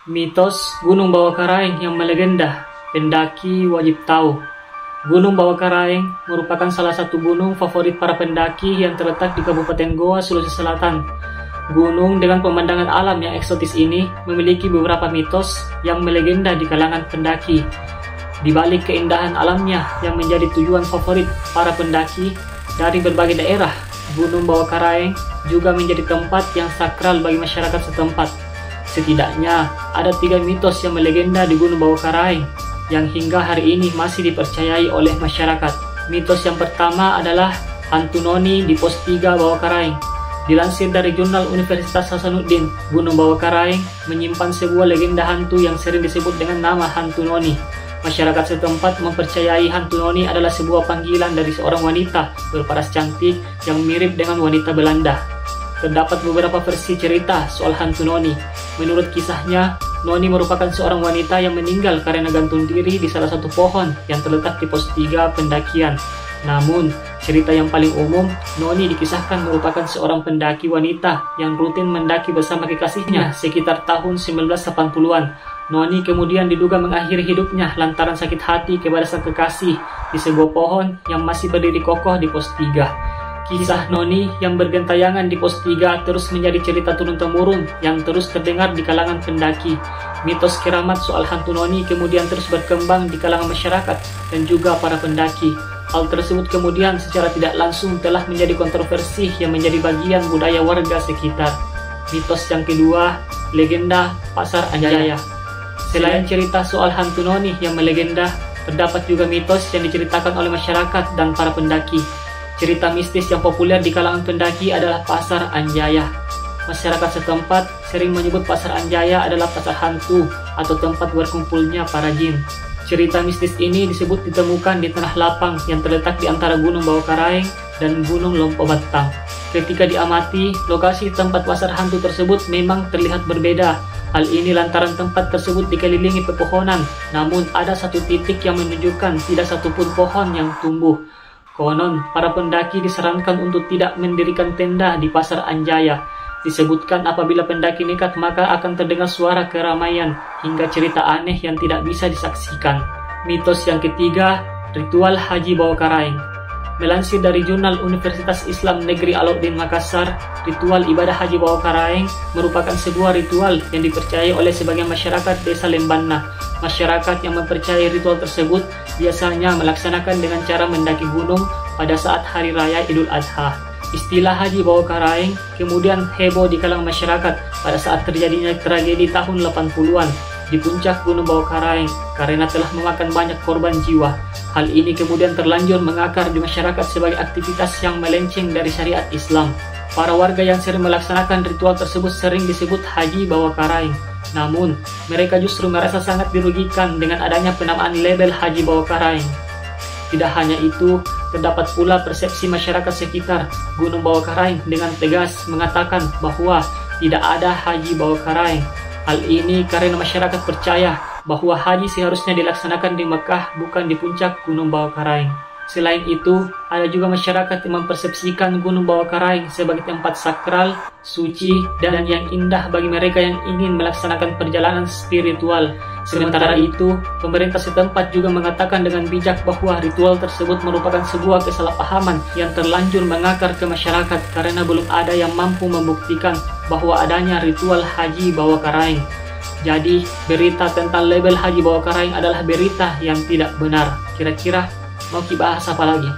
Mitos Gunung Bawakaraeng yang melegenda, pendaki wajib tahu. Gunung Bawakaraeng merupakan salah satu gunung favorit para pendaki yang terletak di Kabupaten Goa, Sulawesi Selatan. Gunung dengan pemandangan alam yang eksotis ini memiliki beberapa mitos yang melegenda di kalangan pendaki. Di balik keindahan alamnya yang menjadi tujuan favorit para pendaki dari berbagai daerah, Gunung Bawakaraeng juga menjadi tempat yang sakral bagi masyarakat setempat. Setidaknya ada 3 mitos yang melegenda di Gunung Bawakaraeng yang hingga hari ini masih dipercayai oleh masyarakat. Mitos yang pertama adalah hantu noni di pos 3 Bawakaraeng. Dilansir dari jurnal Universitas Hasanuddin, Gunung Bawakaraeng menyimpan sebuah legenda hantu yang sering disebut dengan nama hantu noni. Masyarakat setempat mempercayai hantu noni adalah sebuah panggilan dari seorang wanita berparas cantik yang mirip dengan wanita Belanda. Terdapat beberapa versi cerita soal hantu noni. Menurut kisahnya, Noni merupakan seorang wanita yang meninggal karena gantung diri di salah satu pohon yang terletak di pos 3 pendakian. Namun, cerita yang paling umum, Noni dikisahkan merupakan seorang pendaki wanita yang rutin mendaki bersama kekasihnya sekitar tahun 1980-an. Noni kemudian diduga mengakhiri hidupnya lantaran sakit hati kepada sang kekasih di sebuah pohon yang masih berdiri kokoh di pos 3. Kisah Noni yang bergentayangan di pos 3 terus menjadi cerita turun-temurun yang terus terdengar di kalangan pendaki. Mitos keramat soal hantu Noni kemudian terus berkembang di kalangan masyarakat dan juga para pendaki. Hal tersebut kemudian secara tidak langsung telah menjadi kontroversi yang menjadi bagian budaya warga sekitar. Mitos yang kedua, legenda Pasar Anjaya. Selain cerita soal hantu Noni yang melegenda, terdapat juga mitos yang diceritakan oleh masyarakat dan para pendaki. Cerita mistis yang populer di kalangan pendaki adalah Pasar Anjaya. Masyarakat setempat sering menyebut Pasar Anjaya adalah pasar hantu atau tempat berkumpulnya para jin. Cerita mistis ini disebut ditemukan di tanah lapang yang terletak di antara Gunung Bawakaraeng dan Gunung Lompo Batang. Ketika diamati, lokasi tempat pasar hantu tersebut memang terlihat berbeda. Hal ini lantaran tempat tersebut dikelilingi pepohonan, namun ada satu titik yang menunjukkan tidak satupun pohon yang tumbuh. Konon, para pendaki disarankan untuk tidak mendirikan tenda di Pasar Anjaya. Disebutkan apabila pendaki nekat maka akan terdengar suara keramaian hingga cerita aneh yang tidak bisa disaksikan. Mitos yang ketiga, ritual Haji Bawakaraeng. Melansir dari jurnal Universitas Islam Negeri Alauddin Makassar, ritual ibadah Haji Bawakaraeng merupakan sebuah ritual yang dipercayai oleh sebagian masyarakat desa Lembanna. Masyarakat yang mempercayai ritual tersebut biasanya melaksanakan dengan cara mendaki gunung pada saat Hari Raya Idul Adha. Istilah Haji Bawakaraeng kemudian heboh di kalangan masyarakat pada saat terjadinya tragedi tahun 80-an di puncak Gunung Bawakaraeng karena telah memakan banyak korban jiwa. Hal ini kemudian terlanjur mengakar di masyarakat sebagai aktivitas yang melenceng dari syariat Islam. Para warga yang sering melaksanakan ritual tersebut sering disebut Haji Bawakaraeng. Namun, mereka justru merasa sangat dirugikan dengan adanya penamaan label Haji Bawakaraeng. Tidak hanya itu, terdapat pula persepsi masyarakat sekitar Gunung Bawakaraeng dengan tegas mengatakan bahwa tidak ada Haji Bawakaraeng. Hal ini karena masyarakat percaya bahwa haji seharusnya dilaksanakan di Mekah bukan di puncak Gunung Bawakaraeng. Selain itu, ada juga masyarakat yang mempersepsikan Gunung Bawakaraeng sebagai tempat sakral, suci, dan yang indah bagi mereka yang ingin melaksanakan perjalanan spiritual. Sementara itu, pemerintah setempat juga mengatakan dengan bijak bahwa ritual tersebut merupakan sebuah kesalahpahaman yang terlanjur mengakar ke masyarakat karena belum ada yang mampu membuktikan bahwa adanya ritual Haji Bawakaraeng. Jadi, berita tentang label Haji Bawakaraeng adalah berita yang tidak benar. Kira-kira mau dibahas apa lagi?